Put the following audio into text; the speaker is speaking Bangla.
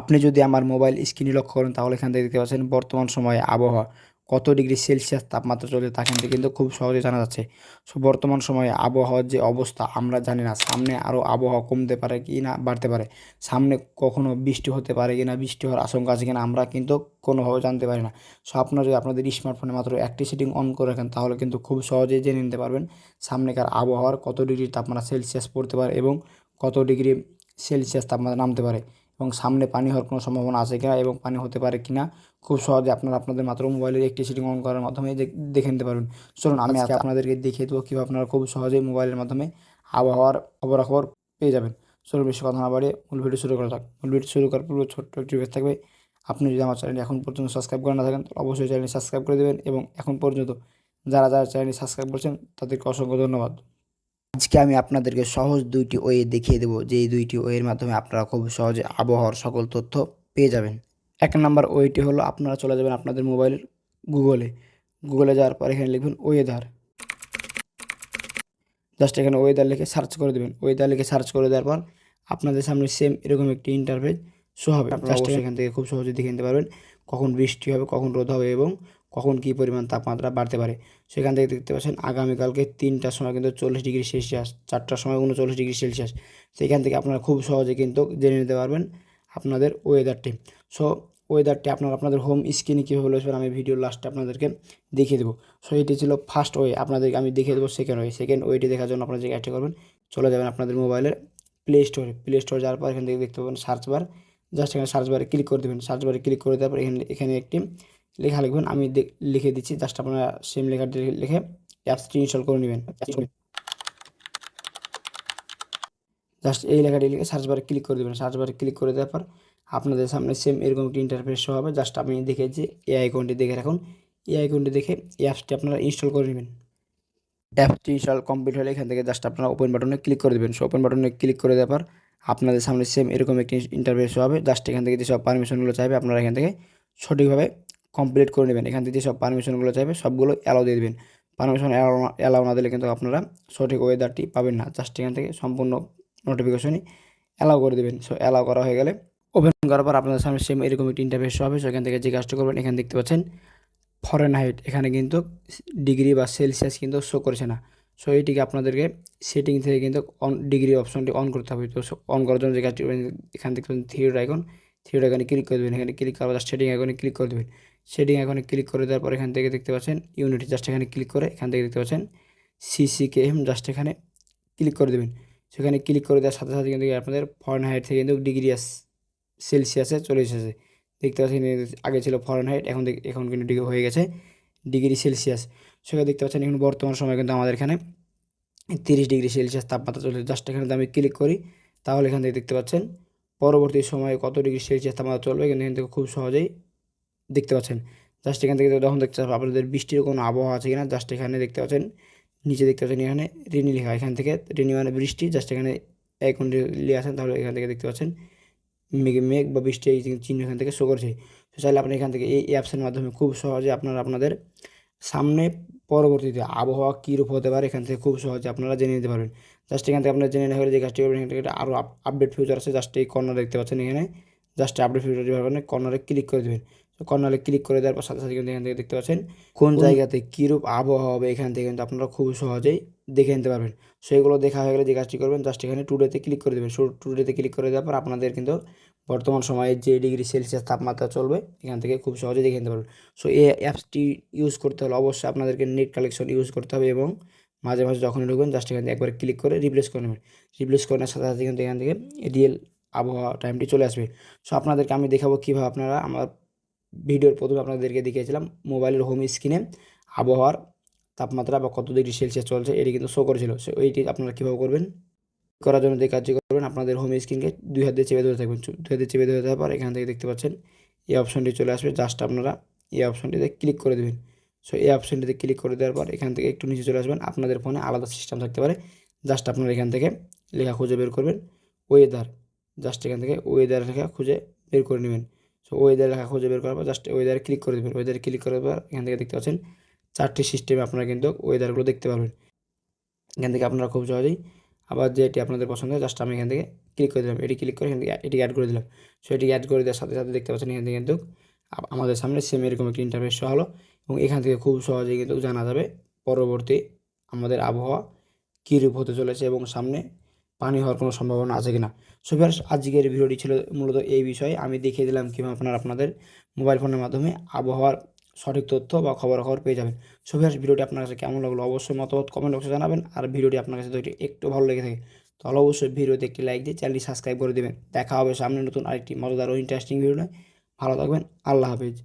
আপনি যদি আমার মোবাইল স্ক্রিনে লক্ষ্য করেন তাহলে এখান থেকে দেখতে পাচ্ছেন বর্তমান সময়ে আবহাওয়া কত ডিগ্রি সেলসিয়াস তাপমাত্রা চলছে তা এখান থেকে কিন্তু খুব সহজে জানা যাচ্ছে। সো বর্তমান সময়ে আবহাওয়ার যে অবস্থা আমরা জানি না, সামনে আরও আবহাওয়া কমতে পারে কি না বাড়তে পারে, সামনে কখনো বৃষ্টি হতে পারে কি না, বৃষ্টি হওয়ার আশঙ্কা আছে কিনা আমরা কিন্তু কোনোভাবে জানতে পারি না। সো আপনারা যদি আপনাদের স্মার্টফোনে মাত্র একটি সেটিং অন করে রাখেন তাহলে কিন্তু খুব সহজেই জেনে নিতে পারবেন সামনেকার আবহাওয়ার কত ডিগ্রি তাপমাত্রা সেলসিয়াস পড়তে পারে এবং কত ডিগ্রি সেলসিয়াস তাপমাত্রা নামতে পারে এবং সামনে পানি হওয়ার কোনো সম্ভাবনা আছে কিনা এবং পানি হতে পারে কিনা খুব সহজে আপনারা আপনাদের মাত্র মোবাইলের একটি সেটিং অন করার মাধ্যমে দেখে নিতে পারবেন। চলুন আমি আজকে আপনাদেরকে দেখিয়ে দেবো কীভাবে আপনারা খুব সহজেই মোবাইলের মাধ্যমে আবহাওয়ার খবরাখবর পেয়ে যাবেন। চলুন বেশি কথা না বাড়িয়ে মূল ভিডিও শুরু করা যাক। মূল ভিডিও শুরু করার পূর্বে ছোট্ট একটি রিকোয়েস্ট থাকবে, আপনি যদি আমার চ্যানেলটি এখন পর্যন্ত সাবস্ক্রাইব করে না থাকেন তাহলে অবশ্যই চ্যানেলটি সাবস্ক্রাইব করে দেবেন এবং এখন পর্যন্ত যারা যারা চ্যানেলটি সাবস্ক্রাইব করেছেন তাদেরকে অসংখ্য ধন্যবাদ। আজকে আমি আপনাদেরকে সহজ দুইটি ওয়ে দেখিয়ে দেবো, যে এই দুইটি ওয়ের মাধ্যমে আপনারা খুব সহজে আবহাওয়ার সকল তথ্য পেয়ে যাবেন। এক নম্বর ওয়েটি হলো আপনারা চলে যাবেন আপনাদের মোবাইলের গুগলে যাওয়ার পর এখানে লিখবেন ওয়েদার। জাস্ট এখানে ওয়েদার লিখে সার্চ করে দেবেন। ওয়েদার লিখে সার্চ করে দেওয়ার পর আপনাদের সামনে সেম এরকম একটি ইন্টারফেস শো হবে। আপনারা অবশ্যই এখান থেকে খুব সহজে দেখে নিতে পারবেন কখন বৃষ্টি হবে, কখন রোদ হবে এবং কখন কী পরিমাণ তাপমাত্রা বাড়তে পারে। সেখান থেকে দেখতে পাচ্ছেন আগামীকালকে 3টার সময় কিন্তু 40 ডিগ্রি সেলসিয়াস, 4টার সময় 39 ডিগ্রি সেলসিয়াস। সেখান থেকে আপনারা খুব সহজে কিন্তু জেনে নিতে পারবেন আপনাদের ওয়েদারটি। সো ওয়েদারটি আপনারা আপনাদের হোম স্ক্রিনে কীভাবে বলেছেন আমি ভিডিওর লাস্টে আপনাদেরকে দেখিয়ে দেবো। সো এটি ছিল ফার্স্ট ওয়ে, আপনাদেরকে আমি দেখিয়ে দেবো সেকেন্ড ওয়ে। সেকেন্ড ওয়েটি দেখার জন্য আপনারা যে কাজটি করবেন, চলে যাবেন আপনাদের মোবাইলের প্লে স্টোরে যাওয়ার পর এখান থেকে দেখতে পাবেন সার্চ বার। জাস্ট এখানে সার্চ বারে ক্লিক করে দেবেন। সার্চ বারে ক্লিক করে দেওয়ার পর এখানে একটি লেখা লিখবেন, আমি লিখে দিচ্ছি। জাস্ট আপনারা সেম লেখাটি লিখে অ্যাপসটি ইনস্টল করে নেবেন। জাস্ট এই লেখাটি লিখে সার্চ বারে ক্লিক করে দেবেন। সার্চ বারে ক্লিক করে দেওয়ার পর আপনাদের সামনে সেম এরকম একটি ইন্টারফেস শো হবে। জাস্ট আমি দেখেছি এই আইকনটি দেখে রাখুন। এই আইকনটি দেখে এই অ্যাপসটি আপনারা ইনস্টল করে নেবেন। অ্যাপসটি ইনস্টল কমপ্লিট হলে এখান থেকে জাস্ট আপনারা ওপেন বাটনে ক্লিক করে দেবেন। সো ওপেন বাটনে ক্লিক করে দেওয়ার পর আপনাদের সামনে সেম এরকম একটি ইন্টারফেস হবে। জাস্ট এখান থেকে যেসব পারমিশনগুলো চাইবে আপনারা এখান থেকে সঠিকভাবে কমপ্লিট করে নেবেন। এখান থেকে যেসব পারমিশনগুলো চাইবে সবগুলো অ্যালাউ দিয়ে দেবেন। পারমিশন অ্যালাউ না দিলে কিন্তু আপনারা সঠিক ওয়েদারটি পাবেন না। জাস্ট এখান থেকে সম্পূর্ণ নোটিফিকেশনই অ্যালাউ করে দেবেন। সো অ্যালাউ করা হয়ে গেলে ওপেন করার পর আপনাদের সামনে সেম এরকম একটি ইন্টারফেস হবে। সো এখান থেকে যে কাজটা করবেন, এখানে দেখতে পাচ্ছেন ফরেনহাইট, এখানে কিন্তু ডিগ্রি বা সেলসিয়াস কিন্তু শো করছে না। সো এইটিকে আপনাদেরকে সেটিং থেকে কিন্তু ডিগ্রি অপশনটি অন করতে হবে। তো অন করার জন্য যে কাজটি এখান থেকে থ্রি আইকনে ক্লিক করে দেবেন। এখানে ক্লিক করার সেটিং আইকনে ক্লিক করে দেবেন। সেটিং আইকনে ক্লিক করে দেওয়ার পর এখান থেকে দেখতে পাচ্ছেন ইউনিটি, জাস্ট এখানে ক্লিক করে এখান থেকে দেখতে পাচ্ছেন সিসিকেএম, জাস্ট এখানে ক্লিক করে দেবেন। সেখানে ক্লিক করে দেওয়ার সাথে সাথে কিন্তু আপনাদের ফরেনহাইট থেকে কিন্তু ডিগ্রি সেলসিয়াসে চলে এসেছে। দেখতে পাচ্ছেন আগে ছিল ফরেনহাইট, এখন কিন্তু ডিগ্রি হয়ে গেছে ডিগ্রি সেলসিয়াস। সেখানে দেখতে পাচ্ছেন এখন বর্তমান সময় কিন্তু আমাদের এখানে 30 ডিগ্রি সেলসিয়াস তাপমাত্রা চলছে। জাস্ট এখানে আমি ক্লিক করি তাহলে এখান থেকে দেখতে পাচ্ছেন পরবর্তী সময়ে কত ডিগ্রি সেলসিয়াস তাপমাত্রা চলবে কিন্তু এখান থেকে খুব সহজেই দেখতে পাচ্ছেন। জাস্ট এখান থেকে যখন দেখতে পাচ্ছেন আপনাদের বৃষ্টির কোনো আবহাওয়া আছে কিনা, জাস্ট এখানে দেখতে পাচ্ছেন নিচে দেখতে পাচ্ছেন এখানে রেনি লেখা, এখান থেকে রেনি মানে বৃষ্টি। জাস্ট এখানে এখন লিয়ে আসেন তাহলে এখান থেকে দেখতে পাচ্ছেন মেঘ বা বৃষ্টি এই চিহ্ন এখান থেকে শো করছে। তো চাইলে আপনি এখান থেকে এই অ্যাপসের মাধ্যমে খুব সহজে আপনারা আপনাদের সামনে পরবর্তীতে আবহাওয়া কীরূপ হতে পারে এখান থেকে খুব সহজে আপনারা জেনে নিতে পারবেন। জাস্ট এখান থেকে আপনারা জেনে নেওয়া হলে যে কাজটি করবেন, এখান থেকে আরও আপডেট ফিউচার আছে। জাস্ট এই কর্নার দেখতে পাচ্ছেন এখানে, জাস্ট আপডেট ফিউচার যেভাবে কর্নারে ক্লিক করে দেবেন। তো কর্নারে ক্লিক করে দেওয়ার পর সাথে সাথে কিন্তু এখান থেকে দেখতে পাচ্ছেন কোন জায়গাতে কীরূপ আবহাওয়া হবে এখান থেকে কিন্তু আপনারা খুব সহজেই দেখে নিতে পারবেন। সেগুলো দেখা হয়ে গেলে যে কাজটি করবেন, জাস্ট এখানে টুডেতে ক্লিক করে দেবেন। টুডেতে ক্লিক করে দেওয়ার পর আপনাদের কিন্তু বর্তমান সময়ে যে ডিগ্রি সেলসিয়াস তাপমাত্রা চলবে এখান থেকে খুব সহজে দেখে নিতে পারবেন। সো এই অ্যাপসটি ইউজ করতে হলে অবশ্যই আপনাদেরকে নেট কালেকশন ইউজ করতে হবে এবং মাঝে মাঝে যখনই ঢুকবেন জাস্ট এখান থেকে একবার ক্লিক করে রিপ্লেস করে নেবেন। রিপ্লেস করার সাথে সাথে কিন্তু এখান থেকে রিয়েল আবহাওয়া টাইমটি চলে আসবে। সো আপনাদেরকে আমি দেখাবো কীভাবে আপনারা, আমার ভিডিওর প্রথমে আপনাদেরকে দেখিয়েছিলাম মোবাইলের হোম স্ক্রিনে আবহাওয়ার তাপমাত্রা বা কত ডিগ্রি সেলসিয়াস চলছে এটি কিন্তু শো করেছিল। সো এইটি আপনারা কীভাবে করবেন, করার জন্য যে কাজটি করবেন আপনাদের হোম স্ক্রিনকে 2 হাত দিয়ে চেপে ধরে থাকবেন। 2 হাত দিয়ে চেপে ধরে থাকার পর এখান থেকে দেখতে পাচ্ছেন এই অপশনটি চলে আসবে। জাস্ট আপনারা এই অপশনটিতে ক্লিক করে দেবেন। সো এই অপশনটিতে ক্লিক করে দেওয়ার পর এখান থেকে একটু নিচে চলে আসবেন। আপনাদের ফোনে আলাদা সিস্টেম থাকতে পারে। জাস্ট আপনারা এখান থেকে লেখা খুঁজে বের করবেন ওয়েদার। জাস্ট এখান থেকে ওয়েদার লেখা খুঁজে বের করে নেবেন। সো ওয়েদার লেখা খুঁজে বের করার পর জাস্ট ওয়েদারে ক্লিক করে দেবেন। ওয়েদারে ক্লিক করার পর এখান থেকে দেখতে পাচ্ছেন 4টি সিস্টেমে আপনারা কিন্তু ওয়েদারগুলো দেখতে পারবেন। এখান থেকে আপনারা খুব সহজেই আবার যেটি আপনাদের পছন্দ হয় জাস্ট আমি এখান থেকে ক্লিক করে দিলাম, এটি ক্লিক করে এখান থেকে এটিকে অ্যাড করে দিলাম। সো এটিকে অ্যাড করে দেওয়ার সাথে সাথে দেখতে পাচ্ছেন এখান থেকে কিন্তু আমাদের সামনে সেম এরকম একটি ইন্টারফেস শো হলো এবং এখান থেকে খুব সহজেই কিন্তু জানা যাবে পরবর্তী আমাদের আবহাওয়া কীরূপ হতে চলেছে এবং সামনে পানি হওয়ার কোনো সম্ভাবনা আছে কিনা। সো ভিউয়ার্স, আজকের ভিডিওটি ছিল মূলত এই বিষয়ে। আমি দেখিয়ে দিলাম কীভাবে আপনারা আপনাদের মোবাইল ফোনের মাধ্যমে আবহাওয়ার সঠিক তথ্য বা খবরাখবর পেয়ে যাবেন। সো ভিউয়ার্স, ভিডিওটি আপনার কাছে কেমন লাগলো অবশ্যই মতামত কমেন্ট বক্সে জানাবেন। আর ভিডিওটি আপনার কাছে যদি একটু ভালো লেগে থাকে তাহলে অবশ্যই ভিডিওতে একটি লাইক দিয়ে চ্যানেলটি সাবস্ক্রাইব করে দেবেন। দেখা হবে সামনে নতুন আরেকটি মজাদার ও ইন্টারেস্টিং ভিডিও নিয়ে। ভালো থাকবেন, আল্লাহ হাফেজ।